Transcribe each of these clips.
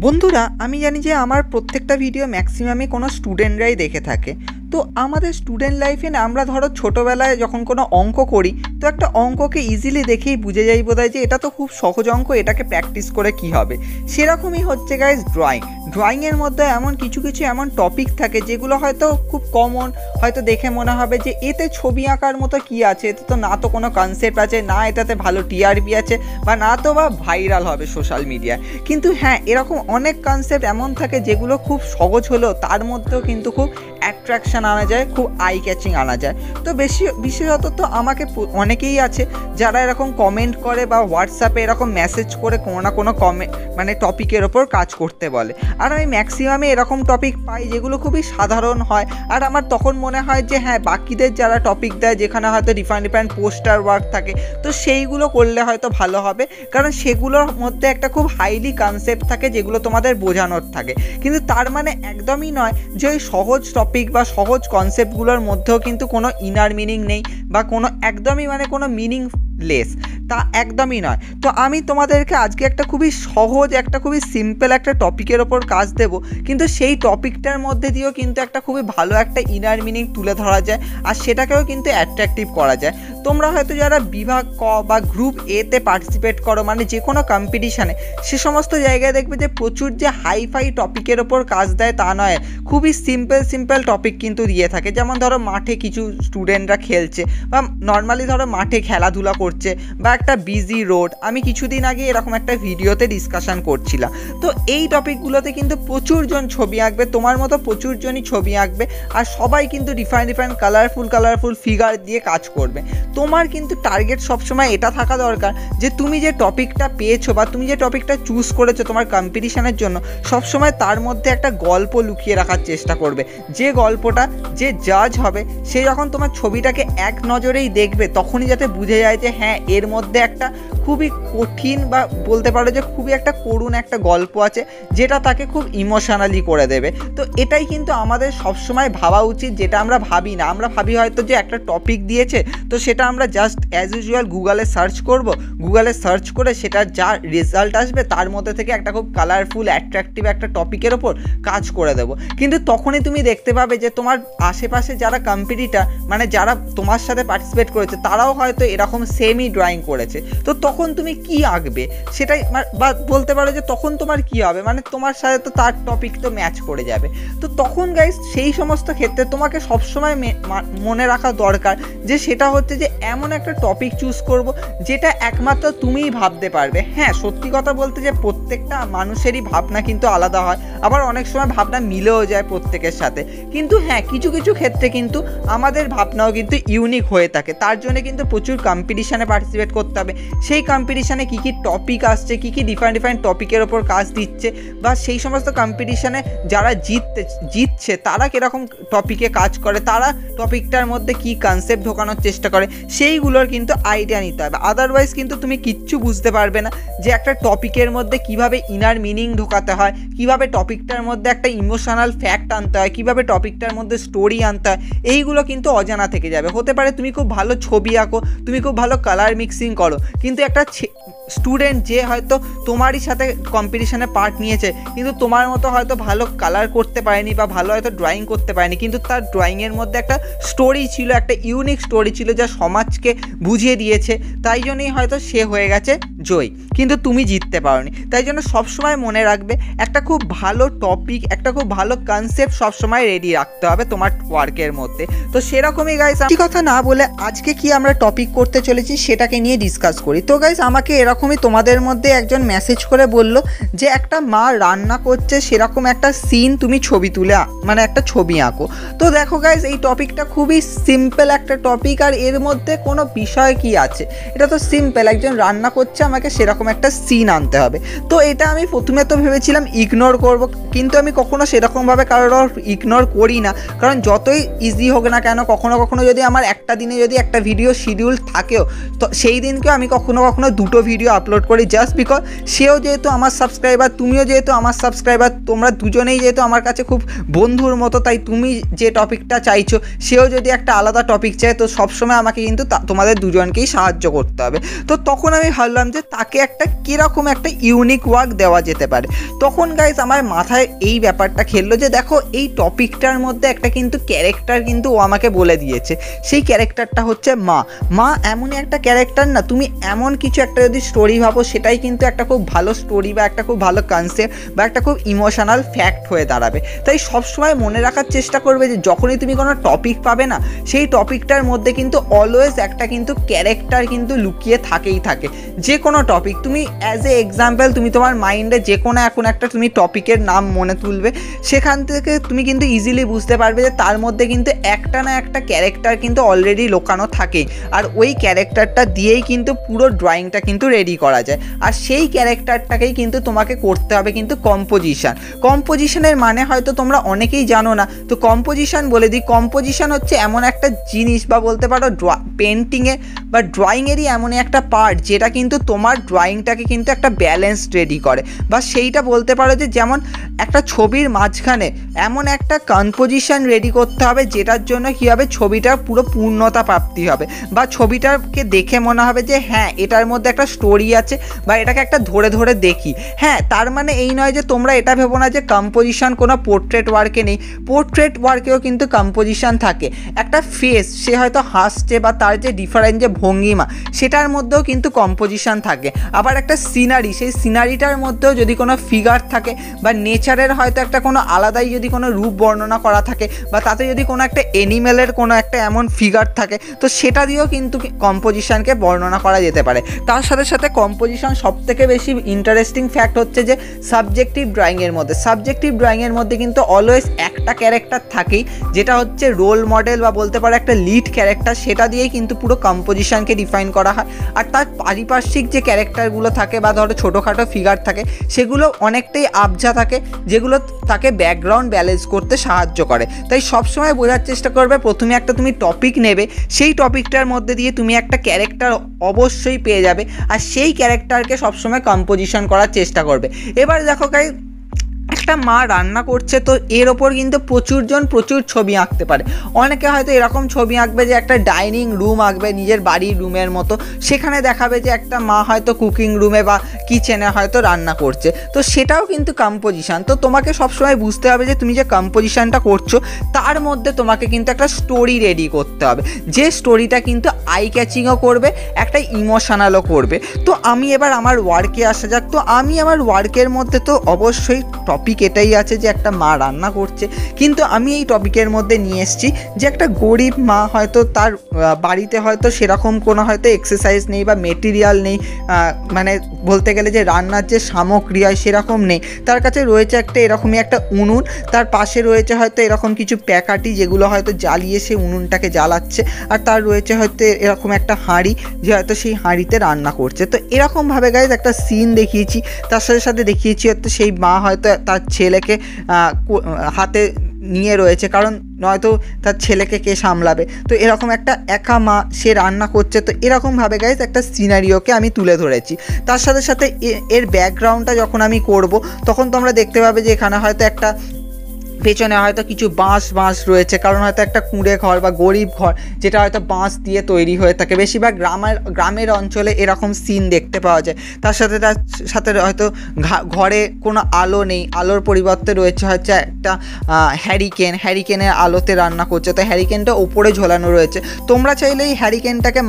বন্ধুরা, আমি জানি যে আমার প্রত্যেকটা ভিডিও ম্যাক্সিমামই কোনো স্টুডেন্টরাই দেখে থাকে। তো আমাদের স্টুডেন্ট লাইফে না আমরা ধরো ছোটোবেলায় যখন কোনো অঙ্ক করি, তো একটা অঙ্ককে ইজিলি দেখেই বুঝে যাই বোধহয় যে এটা তো খুব সহজ অঙ্ক, এটাকে প্র্যাকটিস করে কি হবে। সেরকমই হচ্ছে গাইজ ড্রয়িংয়ের মধ্যে এমন কিছু এমন টপিক থাকে যেগুলো হয়তো খুব কমন, হয়তো দেখে মনে হবে যে এতে ছবি আঁকার মতো কি আছে, এতে তো না তো কোনো কনসেপ্ট আছে, না এটাতে ভালো টিআরপি আছে, বা না তো বা ভাইরাল হবে সোশ্যাল মিডিয়ায়। কিন্তু হ্যাঁ, এরকম অনেক কনসেপ্ট এমন থাকে যেগুলো খুব সহজ হলেও তার মধ্যেও কিন্তু খুব অ্যাট্রাকশান আনা যায়, খুব আই ক্যাচিং আনা যায়। তো বিশেষত তো আমাকে অনেকেই আছে যারা এরকম কমেন্ট করে বা হোয়াটসঅ্যাপে এরকম মেসেজ করে কোনো না কোনো মানে টপিকের ওপর কাজ করতে বলে। আর আমি ম্যাক্সিমামে এরকম টপিক পাই যেগুলো খুবই সাধারণ হয়। আর আমার তখন মনে হয় যে হ্যাঁ, বাকিদের যারা টপিক দেয় যেখানে হয়তো ডিফারেন্ট পোস্টার ওয়ার্ক থাকে, তো সেইগুলো করলে হয়তো ভালো হবে, কারণ সেগুলোর মধ্যে একটা খুব হাইলি কনসেপ্ট থাকে যেগুলো তোমাদের বোঝানোর থাকে। কিন্তু তার মানে একদমই নয় যে ওই সহজ টপিক বা সহজ কনসেপ্টগুলোর মধ্যেও কিন্তু কোনো ইনার মিনিং নেই বা কোনো একদমই মানে কোনো মিনিংলেস, তা একদমই নয়। তো আমি তোমাদেরকে আজকে একটা খুবই সহজ, একটা খুবই সিম্পল একটা টপিকের ওপর কাজ দেব, কিন্তু সেই টপিকটার মধ্যে দিয়েও কিন্তু একটা খুবই ভালো একটা ইনার মিনিং তুলে ধরা যায়, আর সেটাকেও কিন্তু অ্যাট্রাকটিভ করা যায়। তোমরা হয়তো যারা বিভাগ ক বা গ্রুপ এতে পার্টিসিপেট করো, মানে যে কোনো কম্পিটিশানে, সে সমস্ত জায়গায় দেখবে যে প্রচুর যে হাইফাই টপিকের ওপর কাজ দেয় তা নয়, খুবই সিম্পল টপিক কিন্তু দিয়ে থাকে। যেমন ধরো মাঠে কিছু স্টুডেন্টরা খেলছে, বা নর্মালি ধরো মাঠে খেলাধুলা করছে, বা একটা বিজি রোড। আমি কিছুদিন আগে এরকম একটা ভিডিওতে ডিসকাশন করছিলাম। তো এই টপিকগুলোতে কিন্তু প্রচুর জন ছবি আঁকবে, তোমার মতো প্রচুর জনই ছবি আঁকবে, আর সবাই কিন্তু ডিফারেন্ট কালারফুল ফিগার দিয়ে কাজ করবে। তোমার কিন্তু টার্গেট সবসময় এটা থাকা দরকার যে তুমি যে টপিকটা পেয়েছো বা তুমি যে টপিকটা চুজ করেছো তোমার কম্পিটিশানের জন্য, সবসময় তার মধ্যে একটা গল্প লুকিয়ে রাখার চেষ্টা করবে। যে গল্পটা যে জাজ হবে সে যখন তোমার ছবিটাকে এক নজরেই দেখবে, তখনই যাতে বুঝে যায় যে হ্যাঁ, এর মধ্যে একটা খুবই কঠিন বা বলতে পারো যে খুবই একটা করুণ একটা গল্প আছে, যেটা তাকে খুব ইমোশনালি করে দেবে। তো এটাই কিন্তু আমাদের সবসময় ভাবা উচিত, যেটা আমরা ভাবি না। আমরা ভাবি হয়তো যে একটা টপিক দিয়েছে, তো সেটা আমরা জাস্ট অ্যাজ ইউজুয়াল গুগলে সার্চ করব, গুগলে সার্চ করে সেটার যা রেজাল্ট আসবে তার মধ্যে থেকে একটা খুব কালারফুল অ্যাট্রাকটিভ একটা টপিকের ওপর কাজ করে দেবো। কিন্তু তখনই তুমি দেখতে পাবে যে তোমার আশেপাশে যারা কম্পিটিটার, মানে যারা তোমার সাথে পার্টিসিপেট করেছে, তারাও হয়তো এরকম সেমই ড্রয়িং করেছে। তো তখন তুমি কি আঁকবে সেটাই, বা বলতে পারো যে তখন তোমার কি হবে, মানে তোমার সাথে তো তার টপিক তো ম্যাচ করে যাবে। তো তখন গাইস সেই সমস্ত ক্ষেত্রে তোমাকে সবসময় মনে রাখা দরকার যে সেটা হচ্ছে যে এমন একটা টপিক চুজ করব যেটা একমাত্র তুমিই ভাবতে পারবে। হ্যাঁ, সত্যি কথা বলতে যে প্রত্যেকটা মানুষেরই ভাবনা কিন্তু আলাদা হয়, আবার অনেক সময় ভাবনা মিলেও যায় প্রত্যেকের সাথে। কিন্তু হ্যাঁ, কিছু ক্ষেত্রে কিন্তু আমাদের ভাবনাও কিন্তু ইউনিক হয়ে থাকে। তার জন্য কিন্তু প্রচুর কম্পিটিশানে পার্টিসিপেট করতে হবে। সেই কম্পিটিশানে কী টপিক আসছে, কী ডিফারেন্ট টপিকের ওপর কাজ দিচ্ছে, বা সেই সমস্ত কম্পিটিশানে যারা জিতছে তারা কীরকম টপিকে কাজ করে, তারা টপিকটার মধ্যে কী কনসেপ্ট ঢোকানোর চেষ্টা করে, সেইগুলোর কিন্তু আইডিয়া নিতে হবে। আদারওয়াইজ কিন্তু তুমি কিচ্ছু বুঝতে পারবে না যে একটা টপিকের মধ্যে কিভাবে ইনার মিনিং ঢোকাতে হয়, কিভাবে টপিকটার মধ্যে একটা ইমোশনাল ফ্যাক্ট আনতে হয়, কিভাবে টপিকটার মধ্যে স্টোরি আনতে হয়, এইগুলো কিন্তু অজানা থেকে যাবে। হতে পারে তুমি খুব ভালো ছবি আঁকো, তুমি খুব ভালো কালার মিক্সিং করো, কিন্তু একটা স্টুডেন্ট যে হয়তো তোমারই সাথে কম্পিটিশানে পার্ট নিয়েছে, কিন্তু তোমার মতো হয়তো ভালো কালার করতে পারেনি বা ভালো হয়তো ড্রয়িং করতে পারেনি, কিন্তু তার ড্রয়িংয়ের মধ্যে একটা স্টোরি ছিল, একটা ইউনিক স্টোরি ছিল যা সমাজকে বুঝিয়ে দিয়েছে, তাই জন্যই হয়তো সে হয়ে গেছে জয়ী, কিন্তু তুমি জিততে পারোনি। তাই জন্য সবসময় মনে রাখবে একটা খুব ভালো টপিক, একটা খুব ভালো কনসেপ্ট সবসময় রেডি রাখতে হবে তোমার ওয়ার্কের মধ্যে। তো সেরকমই গাইস, কি কথা না বলে আজকে কি আমরা টপিক করতে চলেছি সেটাকে নিয়ে ডিসকাস করি। তো গাইস, আমাকে এরকমই তোমাদের মধ্যে একজন মেসেজ করে বলল যে একটা মা রান্না করছে সেরকম একটা সিন তুমি ছবি তুলে মানে একটা ছবি আঁকো। তো দেখো গাইস, এই টপিকটা খুবই সিম্পল একটা টপিক, আর এর মধ্যে কোনো বিষয় কি আছে, এটা তো সিম্পল, একজন রান্না করছে, আমাকে সেরকম একটা সিন আনতে হবে। তো এটা আমি প্রথমে তো ভেবেছিলাম ইগনোর করব, কিন্তু আমি কখনো সেরকমভাবে কারোর ইগনোর করি না, কারণ যতই ইজি হোক না কেন, কখনো যদি আমার একটা দিনে যদি একটা ভিডিও শিডিউল থাকেও, তো সেই দিনকেও আমি কখনো দুটো ভিডিও আপলোড করি, জাস্ট বিকজ সেও যেহেতু আমার সাবস্ক্রাইবার, তুমিও যেহেতু আমার সাবস্ক্রাইবার, তোমরা দুজনেই যেহেতু আমার কাছে খুব বন্ধুর মতো, তাই তুমি যে টপিকটা চাইছো সেও যদি একটা আলাদা টপিক চায়, তো সবসময় আমাকে কিন্তু তোমাদের দুজনকেই সাহায্য করতে হবে। তো তখন আমি ভাবলাম যে তাকে একটা কীরকম একটা ইউনিক ওয়ার্ক দেওয়া যেতে পারে। তখন গাইস আমার মাথায় এই ব্যাপারটা খেললো যে দেখো এই টপিকটার মধ্যে একটা কিন্তু ক্যারেক্টার কিন্তু ও আমাকে বলে দিয়েছে, সেই ক্যারেক্টারটা হচ্ছে মা। মা এমনই একটা ক্যারেক্টার না, তুমি এমন কিছু একটা যদি স্টোরি ভাবো সেটাই কিন্তু একটা খুব ভালো স্টোরি বা একটা খুব ভালো কনসেপ্ট বা একটা খুব ইমোশনাল ফ্যাক্ট হয়ে দাঁড়াবে। তাই সবসময় মনে রাখার চেষ্টা করবে যে যখনই তুমি কোনো টপিক পাবে না, সেই টপিকটার মধ্যে কিন্তু অলওয়েজ একটা কিন্তু ক্যারেক্টার কিন্তু লুকিয়ে থাকেই থাকে। যে কোনো টপিক তুমি অ্যাজ এ এক্সাম্পল তুমি তোমার মাইন্ডে যে কোনো এখন একটা তুমি টপিকের নাম মনে তুলবে, সেখান থেকে তুমি কিন্তু ইজিলি বুঝতে পারবে যে তার মধ্যে কিন্তু একটা না একটা ক্যারেক্টার কিন্তু অলরেডি লোকানো থাকে, আর ওই ক্যারেক্টারটা দিয়েই কিন্তু পুরো ড্রয়িংটা কিন্তু রেডি করা যায়। আর সেই ক্যারেক্টারটাকেই কিন্তু তোমাকে করতে হবে কিন্তু কম্পোজিশন। কম্পোজিশনের মানে হয়তো তোমরা অনেকেই জানো না, তো কম্পোজিশন বলে দিই। কম্পোজিশন হচ্ছে এমন একটা জিনিস বা বলতে পারো পেন্টিংয়ে বা ড্রয়িংয়েরই এমনই একটা পার্ট যেটা কিন্তু তোমার ড্রয়িংটাকে কিন্তু একটা ব্যালেন্স রেডি করে, বা সেইটা বলতে পারো যে যেমন একটা ছবির মাঝখানে এমন একটা কম্পোজিশন রেডি করতে হবে যেটার জন্য কী হবে, ছবিটার পুরো পূর্ণতা প্রাপ্তি হবে, বা ছবিটাকে দেখে মনে হবে যে হ্যাঁ এটার মধ্যে একটা স্টোরি আছে, বা এটাকে একটা ধরে ধরে দেখি। হ্যাঁ, তার মানে এই নয় যে তোমরা এটা ভেবো না যে কম্পোজিশন কোনো পোর্ট্রেট ওয়ার্কে নেই, পোর্ট্রেট ওয়ার্কেও কিন্তু কম্পোজিশন থাকে। একটা ফেস, সে হয়তো হাসছে বা তার যে ডিফারেন্ট যে ভঙ্গিমা সেটার মধ্যেও কিন্তু কম্পোজিশন থাকে। আবার একটা সিনারি, সেই সিনারিটার মধ্যেও যদি কোনো ফিগার থাকে বা নেচারের হয়তো একটা কোনো আলাদাই যদি কোনো রূপ বর্ণনা করা থাকে, বা তাতে যদি কোনো একটা অ্যানিমেলের কোনো একটা এমন ফিগার থাকে, তো সেটা দিয়েও কিন্তু কম্পোজিশনকে বর্ণনা করা যেতে পারে। তার সাথে সাথে কম্পোজিশন সবথেকে বেশি ইন্টারেস্টিং ফ্যাক্ট হচ্ছে যে সাবজেক্টিভ ড্রয়িংয়ের মধ্যে, সাবজেক্টিভ ড্রয়িংয়ের মধ্যে কিন্তু অলওয়েজ একটা ক্যারেক্টার থাকেই যেটা হচ্ছে রোল মডেল বা বলতে পারো একটা লিড ক্যারেক্টার, সেটা দিয়েই কিন্তু পুরো কম্পোজিশনকে ডিফাইন করা হয়। আর তার পারিপার্শ্বিক যে ক্যারেক্টারগুলো থাকে বা ধরো ছোটোখাটো ফিগার থাকে, সেগুলো অনেকটাই আবঝা থাকে, যেগুলো তাকে ব্যাকগ্রাউন্ড ব্যালেন্স করতে সাহায্য করে। তাই সবসময় বোঝার চেষ্টা করবে, প্রথমে একটা তুমি টপিক নেবে, সেই টপিকটার মধ্যে দিয়ে তুমি একটা ক্যারেক্টার অবশ্যই পেয়ে যাবে, আর সেই ক্যারেক্টারকে সবসময় কম্পোজিশন করার চেষ্টা করবে। এবার দেখো গাইস, একটা মা রান্না করছে, তো এর ওপর কিন্তু প্রচুর ছবি আঁকতে পারে। অনেকে হয়তো এরকম ছবি আঁকবে যে একটা ডাইনিং রুম আঁকবে নিজের বাড়ির রুমের মতো, সেখানে দেখাবে যে একটা মা হয়তো কুকিং রুমে বা কিচেনে হয়তো রান্না করছে, তো সেটাও কিন্তু কম্পোজিশন। তো তোমাকে সবসময় বুঝতে হবে যে তুমি যে কম্পোজিশনটা করছো তার মধ্যে তোমাকে কিন্তু একটা স্টোরি রেডি করতে হবে, যে স্টোরিটা কিন্তু আই ক্যাচিংও করবে, একটা ইমোশনালও করবে। তো আমি এবার আমার ওয়ার্কে আসা যাক। তো আমি আমার ওয়ার্কের মধ্যে তো অবশ্যই টপিক এটাই আছে যে একটা মা রান্না করছে, কিন্তু আমি এই টপিকের মধ্যে নিয়ে এসেছি যে একটা গরিব মা, হয়তো তার বাড়িতে হয়তো সেরকম কোনো হয়তো এক্সারসাইজ নেই বা মেটেরিয়াল নেই, মানে বলতে গেলে যে রান্নার যে সামগ্রী হয় সেরকম নেই। তার কাছে রয়েছে একটা এরকমই একটা উনুন, তার পাশে রয়েছে হয়তো এরকম কিছু প্যাকাটি যেগুলো হয়তো জ্বালিয়ে সে উনুনটাকে জ্বালাচ্ছে, আর তার রয়েছে হয়তো এরকম একটা হাঁড়ি যে হয়তো সেই হাঁড়িতে রান্না করছে। তো এরকমভাবে গাইজ একটা সিন দেখিয়েছি, তার সাথে সাথে দেখিয়েছি হয়তো সেই মা হয়তো তার ছেলেকে হাতে নিয়ে রয়েছে, কারণ নয়তো তার ছেলেকে কে সামলাবে। তো এরকম একটা একা মা, সে রান্না করছে। তো এরকমভাবে গাইজ একটা সিনারিওকে আমি তুলে ধরেছি। তার সাথে সাথে এর ব্যাকগ্রাউন্ডটা যখন আমি করব, তখন তোমরা দেখতে পাবে যে এখানে হয়তো একটা পেছনে হয়তো কিছু বাঁশ রয়েছে, কারণ হয়তো একটা কুঁড়ে ঘর বা গরিব ঘর যেটা হয়তো বাঁশ দিয়ে তৈরি হয়ে থাকে। বেশিরভাগ গ্রামের অঞ্চলে এরকম সিন দেখতে পাওয়া যায়। তার সাথে হয়তো ঘরে কোনো আলো নেই, আলোর পরিবর্তে রয়েছে হচ্ছে একটা হ্যারিকেনের আলোতে রান্না করছে। তো হ্যারিকেনটা ওপরে ঝোলানো রয়েছে। তোমরা চাইলে এই হ্যারিকেনটাকে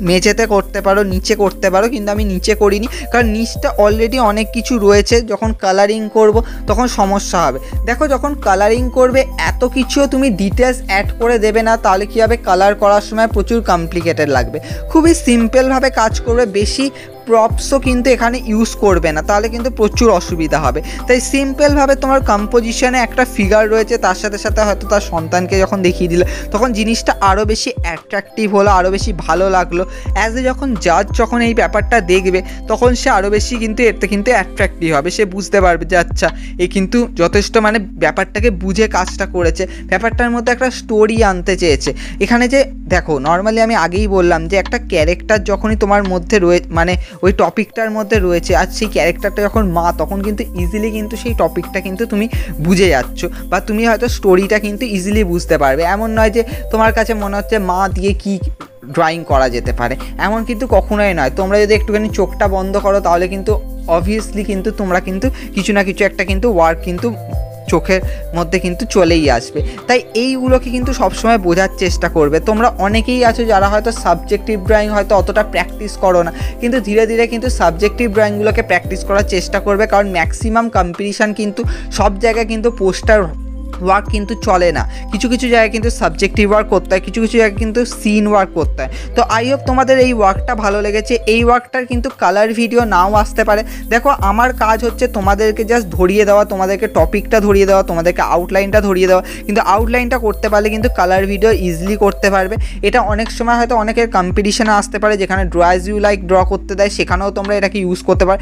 মেঝেতে করতে পারো, নিচে করতে পারো, কিন্তু আমি নিচে করিনি, কারণ নিচটা অলরেডি অনেক কিছু রয়েছে। যখন কালারিং করব তখন সমস্যা হবে। দেখো, যখন কালারিং করবে এত কিছু তুমি ডিটেলস অ্যাড করে দেবে না, তাহলে কী হবে, কালার করার সময় প্রচুর কমপ্লিকেটেড লাগবে। খুবই সিম্পলভাবে কাজ করবে, বেশি প্রপসও কিন্তু এখানে ইউজ করবে না, তাহলে কিন্তু প্রচুর অসুবিধা হবে। তাই সিম্পলভাবে তোমার কম্পোজিশনে একটা ফিগার রয়েছে, তার সাথে সাথে হয়তো তার সন্তানকে যখন দেখিয়ে দিলে তখন জিনিসটা আরও বেশি অ্যাট্রাকটিভ হলো, আরও বেশি ভালো লাগলো। অ্যাজ এ যখন জাজ যখন এই ব্যাপারটা দেখবে, তখন সে আরও বেশি কিন্তু এতে কিন্তু অ্যাট্রাকটিভ হবে। সে বুঝতে পারবে যে আচ্ছা, এ কিন্তু যথেষ্ট মানে ব্যাপারটাকে বুঝে কাজটা করেছে, ব্যাপারটার মধ্যে একটা স্টোরি আনতে চেয়েছে। এখানে যে দেখো, নর্মালি আমি আগেই বললাম যে একটা ক্যারেক্টার যখনই তোমার মধ্যে মানে ওই টপিকটার মধ্যে রয়েছে, আর সেই ক্যারেক্টারটা যখন মা, তখন কিন্তু ইজিলি কিন্তু সেই টপিকটা কিন্তু তুমি বুঝে যাচ্ছ, বা তুমি হয়তো স্টোরিটা কিন্তু ইজিলি বুঝতে পারবে। এমন নয় যে তোমার কাছে মনে হচ্ছে মা দিয়ে কি ড্রয়িং করা যেতে পারে, এমন কিন্তু কখনোই নয়। তোমরা যদি একটুখানি চোখটা বন্ধ করো তাহলে কিন্তু অবভিয়াসলি কিন্তু তোমরা কিন্তু কিছু না কিছু একটা কিন্তু ওয়ার্ক কিন্তু চোখের মধ্যে কিন্তু চলেই আসবে। তাই এইগুলোকে কিন্তু সবসময় বোঝার চেষ্টা করবে। তোমরা অনেকেই আছো যারা হয়তো সাবজেক্টিভ ড্রয়িং হয়তো অতটা প্র্যাকটিস করো না, কিন্তু ধীরে ধীরে কিন্তু সাবজেক্টিভ ড্রয়িংগুলোকে প্র্যাকটিস করার চেষ্টা করবে, কারণ ম্যাক্সিমাম কম্পিটিশান কিন্তু সব জায়গায় কিন্তু পোস্টার ওয়ার্ক কিন্তু চলে না। কিছু কিছু জায়গায় কিন্তু সাবজেক্টিভ ওয়ার্ক করতে হয়, কিছু কিছু জায়গায় কিন্তু সিন ওয়ার্ক করতে হয়। তো আই হোপ তোমাদের এই ওয়ার্কটা ভালো লেগেছে। এই ওয়ার্কটার কিন্তু কালার ভিডিও নাও আসতে পারে। দেখো আমার কাজ হচ্ছে তোমাদেরকে জাস্ট ধরিয়ে দেওয়া, তোমাদেরকে টপিকটা ধরিয়ে দেওয়া, তোমাদেরকে আউটলাইনটা ধরিয়ে দেওয়া, কিন্তু আউটলাইনটা করতে পারলে কিন্তু কালার ভিডিও ইজিলি করতে পারবে। এটা অনেক সময় হয়তো অনেকের কম্পিটিশানে আসতে পারে যেখানে draw as you like draw করতে দেয়, সেখানেও তোমরা এটাকে ইউজ করতে পারো।